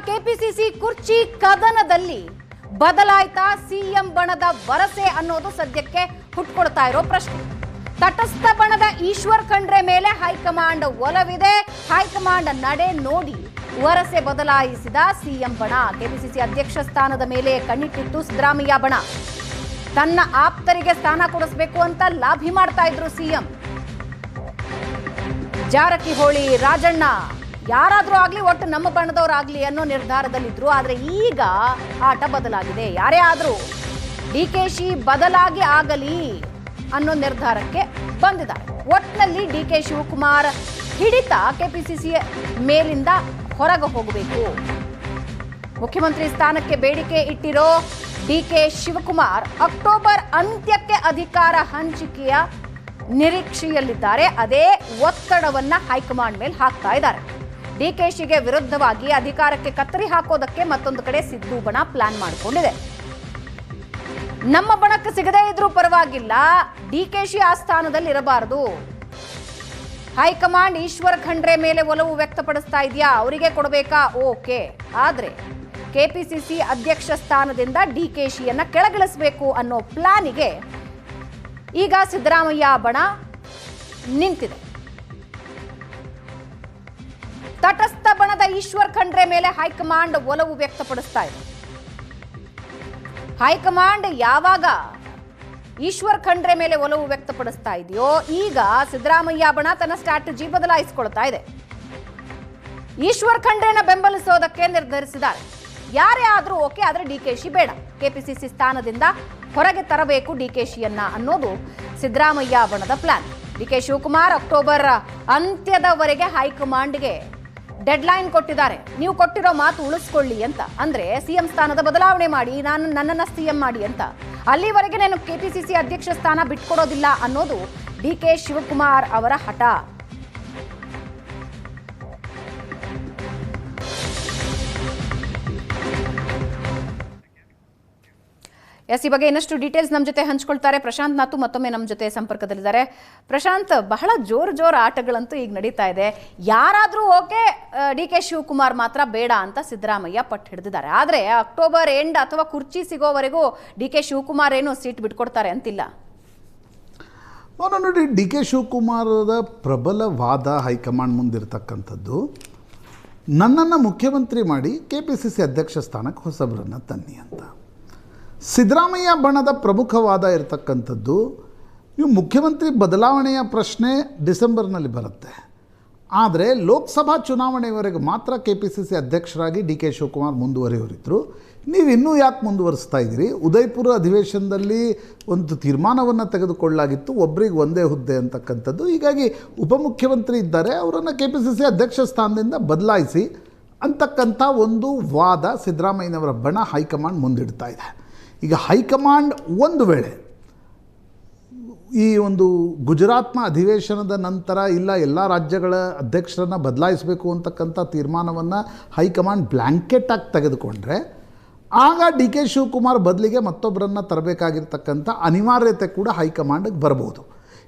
KPCC ಕುರ್ಚಿ ಕದನದಲ್ಲಿ ಬದಲಾಯ್ತಾ CM ಬಣದ ವರಸೆ ಅನ್ನೋದು ಸದ್ಯಕ್ಕೆ ಹುಟ್ಕೊಳ್ತಾ ಇರೋ ಪ್ರಶ್ನೆ. ತಟಸ್ಥ ಬಣದ ಈಶ್ವರ್ ಖಂಡ್ರೆ ಮೇಲೆ ಹೈಕಮಾಂಡ್ ಒಲವಿದೆ. ಹೈಕಮಾಂಡ್ ನಡೆ ನೋಡಿ ವರಸೆ ಬದಲಾಯಿಸಿದ ಸಿಎಂ ಬಣ. ಕೆಪಿಸಿಸಿ ಅಧ್ಯಕ್ಷ ಸ್ಥಾನದ ಮೇಲೆ ಕಣ್ಣಿಟ್ಟಿತ್ತು ಸಿದ್ದರಾಮಯ್ಯ ಬಣ. ತನ್ನ ಆಪ್ತರಿಗೆ ಸ್ಥಾನ ಕೊಡಿಸಬೇಕು ಅಂತ ಲಾಭಿ ಮಾಡ್ತಾ ಇದ್ರು ಸಿಎಂ. ಜಾರಕಿಹೊಳಿ, ರಾಜಣ್ಣ ಯಾರಾದ್ರೂ ಆಗ್ಲಿ, ಒಟ್ಟು ನಮ್ಮ ಬಣದವರಾಗ್ಲಿ ಅನ್ನೋ ನಿರ್ಧಾರದಲ್ಲಿದ್ರು. ಆದ್ರೆ ಈಗ ಆಟ ಬದಲಾಗಿದೆ. ಯಾರೇ ಆದ್ರೂ ಡಿಕೆಶಿ ಬದಲಾಗಿ ಆಗಲಿ ಅನ್ನೋ ನಿರ್ಧಾರಕ್ಕೆ ಬಂದಿದ್ದಾರೆ. ಒಟ್ಟಿನಲ್ಲಿ ಡಿಕೆ ಶಿವಕುಮಾರ್ ಹಿಡಿತ ಕೆಪಿಸಿಸಿ ಮೇಲಿಂದ ಹೊರಗೆ ಹೋಗಬೇಕು. ಮುಖ್ಯಮಂತ್ರಿ ಸ್ಥಾನಕ್ಕೆ ಬೇಡಿಕೆ ಇಟ್ಟಿರೋ ಡಿಕೆ ಶಿವಕುಮಾರ್ ಅಕ್ಟೋಬರ್ ಅಂತ್ಯಕ್ಕೆ ಅಧಿಕಾರ ಹಂಚಿಕೆಯ ನಿರೀಕ್ಷೆಯಲ್ಲಿದ್ದಾರೆ. ಅದೇ ಒತ್ತಡವನ್ನ ಹೈಕಮಾಂಡ್ ಮೇಲೆ ಹಾಕ್ತಾ ಇದ್ದಾರೆ. ಡಿಕೆಶಿಗೆ ವಿರುದ್ಧವಾಗಿ ಅಧಿಕಾರಕ್ಕೆ ಕತ್ತರಿ ಹಾಕೋದಕ್ಕೆ ಮತ್ತೊಂದು ಕಡೆ ಸಿದ್ದು ಬಣ ಪ್ಲಾನ್ ಮಾಡಿಕೊಂಡಿದೆ. ನಮ್ಮ ಬಣಕ್ಕೆ ಸಿಗದೇ ಇದ್ರೂ ಪರವಾಗಿಲ್ಲ, ಡಿಕೆಶಿ ಆ ಸ್ಥಾನದಲ್ಲಿ ಇರಬಾರದು. ಹೈಕಮಾಂಡ್ ಈಶ್ವರ್ ಖಂಡ್ರೆ ಮೇಲೆ ಒಲವು ವ್ಯಕ್ತಪಡಿಸ್ತಾ ಇದೆಯಾ, ಅವರಿಗೆ ಕೊಡಬೇಕಾ? ಓಕೆ, ಆದ್ರೆ ಕೆಪಿಸಿಸಿ ಅಧ್ಯಕ್ಷ ಸ್ಥಾನದಿಂದ ಡಿಕೆಶಿಯನ್ನ ಕೆಳಗಿಳಿಸಬೇಕು ಅನ್ನೋ ಪ್ಲಾನಿಗೆ ಈಗ ಸಿದ್ದರಾಮಯ್ಯ ಬಣ ನಿಂತಿದೆ. ತಟಸ್ಥ ಬಣದ ಈಶ್ವರ್ ಖಂಡ್ರೆ ಮೇಲೆ ಹೈಕಮಾಂಡ್ ಒಲವು ವ್ಯಕ್ತಪಡಿಸ್ತಾ ಇದೆ. ಹೈಕಮಾಂಡ್ ಯಾವಾಗ ಈಶ್ವರ್ ಖಂಡ್ರೆ ಮೇಲೆ ಒಲವು ವ್ಯಕ್ತಪಡಿಸ್ತಾ ಇದೆಯೋ, ಈಗ ಸಿದ್ದರಾಮಯ್ಯ ಬಣ ತನ್ನ ಸ್ಟ್ರಾಟಜಿ ಬದಲಾಯಿಸಿಕೊಳ್ತಾ ಇದೆ. ಈಶ್ವರ್ ಖಂಡ್ರೆನ ಬೆಂಬಲಿಸೋದಕ್ಕೆ ನಿರ್ಧರಿಸಿದ್ದಾರೆ. ಯಾರೇ ಆದ್ರೂ ಓಕೆ, ಆದ್ರೆ ಡಿಕೆಶಿ ಬೇಡ. ಕೆಪಿಸಿಸಿ ಸ್ಥಾನದಿಂದ ಹೊರಗೆ ತರಬೇಕು ಡಿಕೆಶಿಯನ್ನ ಅನ್ನೋದು ಸಿದ್ದರಾಮಯ್ಯ ಬಣದ ಪ್ಲಾನ್. ಡಿಕೆ ಶಿವಕುಮಾರ್ ಅಕ್ಟೋಬರ್ ಅಂತ್ಯದವರೆಗೆ ಹೈಕಮಾಂಡ್ಗೆ ಡೆಡ್ಲೈನ್ ಕೊಟ್ಟಿದ್ದಾರೆ. ನೀವು ಕೊಟ್ಟಿರೋ ಮಾತು ಉಳಿಸ್ಕೊಳ್ಳಿ ಅಂತ. ಅಂದ್ರೆ ಸಿಎಂ ಸ್ಥಾನದ ಬದಲಾವಣೆ ಮಾಡಿ, ನನ್ನನ್ನ ಸಿಎಂ ಮಾಡಿ ಅಂತ. ಅಲ್ಲಿವರೆಗೆ ನಾನು ಕೆಪಿಸಿಸಿ ಅಧ್ಯಕ್ಷ ಸ್ಥಾನ ಬಿಟ್ಕೊಡೋದಿಲ್ಲ ಅನ್ನೋದು ಡಿಕೆ ಶಿವಕುಮಾರ್ ಅವರ ಹಠ. ಈ ಬಗ್ಗೆ ಇನ್ನಷ್ಟು ಡೀಟೇಲ್ಸ್ ನಮ್ಮ ಜೊತೆ ಹಂಚ್ಕೊಳ್ತಾರೆ ಪ್ರಶಾಂತ್ ನಾತು. ಮತ್ತೊಮ್ಮೆ ನಮ್ಮ ಜೊತೆ ಸಂಪರ್ಕದಲ್ಲಿದ್ದಾರೆ. ಪ್ರಶಾಂತ್, ಬಹಳ ಜೋರು ಆಟಗಳಂತೂ ಈಗ ನಡೀತಾ ಇದೆ. ಯಾರಾದ್ರೂ ಓಕೆ, ಡಿಕೆ ಶಿವಕುಮಾರ್ ಮಾತ್ರ ಬೇಡ ಅಂತ ಸಿದ್ದರಾಮಯ್ಯ ಪಟ್ಟು ಹಿಡಿದಿದ್ದಾರೆ. ಆದ್ರೆ ಅಕ್ಟೋಬರ್ ಎಂಡ್ ಅಥವಾ ಕುರ್ಚಿ ಸಿಗೋವರೆಗೂ ಡಿಕೆ ಶಿವಕುಮಾರ್ ಏನು ಸೀಟ್ ಬಿಟ್ಕೊಡ್ತಾರೆ ಅಂತಿಲ್ಲ. ನೋಡಿ, ಡಿ ಕೆ ಶಿವಕುಮಾರದ ಪ್ರಬಲ ವಾದ ಹೈಕಮಾಂಡ್ ಮುಂದಿರ್ತಕ್ಕಂಥದ್ದು, ನನ್ನನ್ನು ಮುಖ್ಯಮಂತ್ರಿ ಮಾಡಿ ಕೆಪಿಸಿಸಿ ಅಧ್ಯಕ್ಷ ಸ್ಥಾನಕ್ಕೆ ಹೊಸಬರನ್ನು ತನ್ನಿ ಅಂತ. ಸಿದ್ದರಾಮಯ್ಯ ಬಣದ ಪ್ರಮುಖವಾದ ಇರತಕ್ಕಂಥದ್ದು, ನೀವು ಮುಖ್ಯಮಂತ್ರಿ ಬದಲಾವಣೆಯ ಪ್ರಶ್ನೆ ಡಿಸೆಂಬರ್ನಲ್ಲಿ ಬರುತ್ತೆ. ಆದರೆ ಲೋಕಸಭಾ ಚುನಾವಣೆಯವರೆಗೆ ಮಾತ್ರ ಕೆಪಿಸಿಸಿ ಅಧ್ಯಕ್ಷರಾಗಿ ಡಿ ಕೆ ಶಿವಕುಮಾರ್ ಮುಂದುವರಿಯೋರಿದ್ರು. ನೀವು ಇನ್ನೂ ಯಾಕೆ ಮುಂದುವರಿಸ್ತಾ ಇದ್ದೀರಿ? ಉದಯಪುರ ಅಧಿವೇಶನದಲ್ಲಿ ಒಂದು ತೀರ್ಮಾನವನ್ನು ತೆಗೆದುಕೊಳ್ಳಲಾಗಿತ್ತು, ಒಬ್ಬರಿಗೆ ಒಂದೇ ಹುದ್ದೆ ಅಂತಕ್ಕಂಥದ್ದು. ಹೀಗಾಗಿ ಉಪಮುಖ್ಯಮಂತ್ರಿ ಇದ್ದಾರೆ, ಅವರನ್ನು ಕೆಪಿಸಿಸಿ ಅಧ್ಯಕ್ಷ ಸ್ಥಾನದಿಂದ ಬದಲಾಯಿಸಿ ಅಂತಕ್ಕಂಥ ಒಂದು ವಾದ ಸಿದ್ದರಾಮಯ್ಯನವರ ಬಣ ಹೈಕಮಾಂಡ್ ಮುಂದಿಡ್ತಾ ಇದೆ. ಈಗ ಹೈಕಮಾಂಡ್ ಒಂದು ವೇಳೆ ಈ ಒಂದು ಗುಜರಾತ್ನ ಅಧಿವೇಶನದ ನಂತರ ಇಲ್ಲ ಎಲ್ಲ ರಾಜ್ಯಗಳ ಅಧ್ಯಕ್ಷರನ್ನು ಬದಲಾಯಿಸಬೇಕು ಅಂತಕ್ಕಂಥ ತೀರ್ಮಾನವನ್ನು ಹೈಕಮಾಂಡ್ ಬ್ಲ್ಯಾಂಕೆಟಾಗಿ ತೆಗೆದುಕೊಂಡ್ರೆ, ಆಗ ಡಿ ಕೆ ಶಿವಕುಮಾರ್ ಬದಲಿಗೆ ಮತ್ತೊಬ್ಬರನ್ನು ತರಬೇಕಾಗಿರ್ತಕ್ಕಂಥ ಅನಿವಾರ್ಯತೆ ಕೂಡ ಹೈಕಮಾಂಡ್ಗೆ ಬರ್ಬೋದು.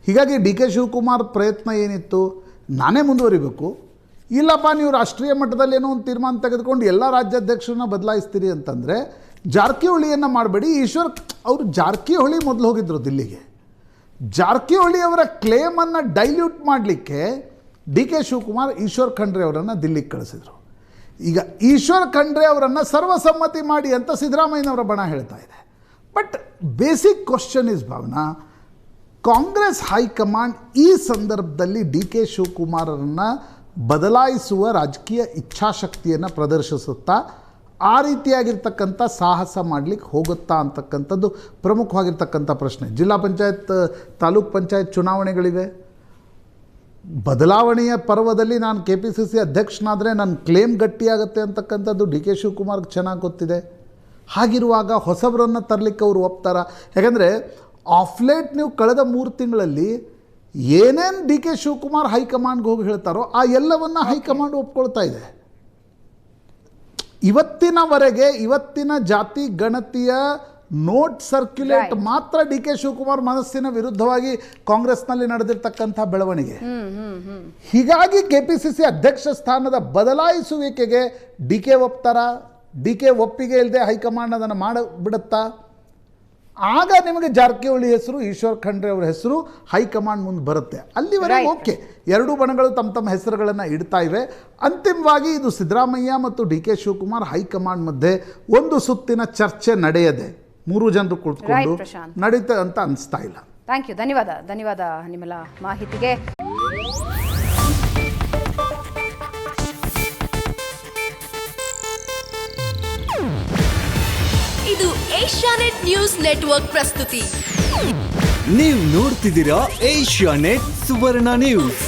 ಹೀಗಾಗಿ ಡಿ ಕೆ ಶಿವಕುಮಾರ್ ಪ್ರಯತ್ನ ಏನಿತ್ತು, ನಾನೇ ಮುಂದುವರಿಬೇಕು, ಇಲ್ಲಪ್ಪ ನೀವು ರಾಷ್ಟ್ರೀಯ ಮಟ್ಟದಲ್ಲಿ ಏನೋ ಒಂದು ತೀರ್ಮಾನ ತೆಗೆದುಕೊಂಡು ಎಲ್ಲ ರಾಜ್ಯಾಧ್ಯಕ್ಷರನ್ನ ಬದಲಾಯಿಸ್ತೀರಿ ಅಂತಂದರೆ ಜಾರಕಿಹೊಳಿಯನ್ನು ಮಾಡಬೇಡಿ. ಅವರು ಜಾರಕಿಹೊಳಿ ಮೊದಲು ಹೋಗಿದ್ದರು ದಿಲ್ಲಿಗೆ. ಜಾರಕಿಹೊಳಿಯವರ ಕ್ಲೇಮನ್ನು ಡೈಲ್ಯೂಟ್ ಮಾಡಲಿಕ್ಕೆ ಡಿ ಕೆ ಶಿವಕುಮಾರ್ ಈಶ್ವರ್ ಖಂಡ್ರೆ ಅವರನ್ನು ದಿಲ್ಲಿಗೆ ಕಳಿಸಿದರು. ಈಗ ಈಶ್ವರ್ ಖಂಡ್ರೆ ಅವರನ್ನು ಸರ್ವಸಮ್ಮತಿ ಮಾಡಿ ಅಂತ ಸಿದ್ದರಾಮಯ್ಯನವರ ಬಣ ಹೇಳ್ತಾ ಇದೆ. But basic question is Bhavana, Congress high command ಈ ಸಂದರ್ಭದಲ್ಲಿ ಡಿ ಕೆ ಶಿವಕುಮಾರರನ್ನು ಬದಲಾಯಿಸುವ ರಾಜಕೀಯ ಇಚ್ಛಾಶಕ್ತಿಯನ್ನು ಪ್ರದರ್ಶಿಸುತ್ತಾ ಆ ರೀತಿಯಾಗಿರ್ತಕ್ಕಂಥ ಸಾಹಸ ಮಾಡಲಿಕ್ಕೆ ಹೋಗುತ್ತಾ ಅಂತಕ್ಕಂಥದ್ದು ಪ್ರಮುಖವಾಗಿರ್ತಕ್ಕಂಥ ಪ್ರಶ್ನೆ. ಜಿಲ್ಲಾ ಪಂಚಾಯತ್, ತಾಲೂಕ್ ಪಂಚಾಯತ್ ಚುನಾವಣೆಗಳಿವೆ. ಬದಲಾವಣೆಯ ಪರ್ವದಲ್ಲಿ ನಾನು ಕೆಪಿಸಿಸಿ ಅಧ್ಯಕ್ಷನಾದರೆ ನನ್ನ ಕ್ಲೇಮ್ ಗಟ್ಟಿಯಾಗುತ್ತೆ ಅಂತಕ್ಕಂಥದ್ದು ಡಿ ಕೆ ಶಿವಕುಮಾರ್ಗೆ ಚೆನ್ನಾಗಿ ಗೊತ್ತಿದೆ. ಹಾಗಿರುವಾಗ ಹೊಸಬರನ್ನು ತರಲಿಕ್ಕೆ ಅವರು ಒಪ್ತಾರ? ಯಾಕಂದರೆ ಆಫ್ಲೇಟ್ ನೀವು ಕಳೆದ 3 ತಿಂಗಳಲ್ಲಿ ಏನೇನು ಡಿ ಕೆ ಶಿವಕುಮಾರ್ ಹೈಕಮಾಂಡ್ಗೆ ಹೋಗಿ ಹೇಳ್ತಾರೋ ಆ ಎಲ್ಲವನ್ನು ಹೈಕಮಾಂಡ್ ಒಪ್ಕೊಳ್ತಾ ಇದೆ. ಇವತ್ತಿನವರೆಗೆ ಇವತ್ತಿನ ಜಾತಿ ಗಣತಿಯ ನೋಟ್ ಸರ್ಕ್ಯುಲೇಟ್ Right. ಮಾತ್ರ ಡಿ ಕೆ ಶಿವಕುಮಾರ್ ಮನಸ್ಸಿನ ವಿರುದ್ಧವಾಗಿ ಕಾಂಗ್ರೆಸ್ನಲ್ಲಿ ನಡೆದಿರ್ತಕ್ಕಂಥ ಬೆಳವಣಿಗೆ. ಹೀಗಾಗಿ KPCC ಅಧ್ಯಕ್ಷ ಸ್ಥಾನದ ಬದಲಾಯಿಸುವಿಕೆಗೆ ಡಿ ಕೆ ಒಪ್ತಾರ? ಡಿ ಕೆ ಒಪ್ಪಿಗೆ ಇಲ್ಲದೆ ಹೈಕಮಾಂಡ್ ಅದನ್ನು ಮಾಡಿಬಿಡುತ್ತಾ? ಆಗ ನಿಮಗೆ ಜಾರಕಿಹೊಳಿ ಹೆಸರು, ಈಶ್ವರ್ ಖಂಡ್ರೆ ಅವರ ಹೆಸರು ಹೈಕಮಾಂಡ್ ಮುಂದೆ ಬರುತ್ತೆ. ಅಲ್ಲಿವರೆಗೆ Right. ಓಕೆ, ಎರಡೂ ಬಣಗಳು ತಮ್ಮ ತಮ್ಮ ಹೆಸರುಗಳನ್ನು ಇಡ್ತಾ ಇವೆ. ಅಂತಿಮವಾಗಿ ಇದು ಸಿದ್ದರಾಮಯ್ಯ ಮತ್ತು ಡಿ ಕೆ ಶಿವಕುಮಾರ್ ಹೈಕಮಾಂಡ್ ಮಧ್ಯೆ ಒಂದು ಸುತ್ತಿನ ಚರ್ಚೆ ನಡೆಯದೆ 3 ಜನರು ಕುಳಿತುಕೊಂಡು Right, ಪ್ರಶಾಂತ್. ನಡೀತಾ ಅಂತ ಅನಿಸ್ತಾ ಇಲ್ಲ. ಥ್ಯಾಂಕ್ ಯು, ಧನ್ಯವಾದ ನಿಮ್ಮೆಲ್ಲ ಮಾಹಿತಿಗೆ. ಇದು ಏಷ್ಯಾನೆಟ್ ನ್ಯೂಸ್ ನೆಟ್ವರ್ಕ್ ಪ್ರಸ್ತುತಿ. ನೀವು ನೋಡ್ತಿದ್ದೀರಾ ಏಷ್ಯಾನೆಟ್ ಸುವರ್ಣ ನ್ಯೂಸ್.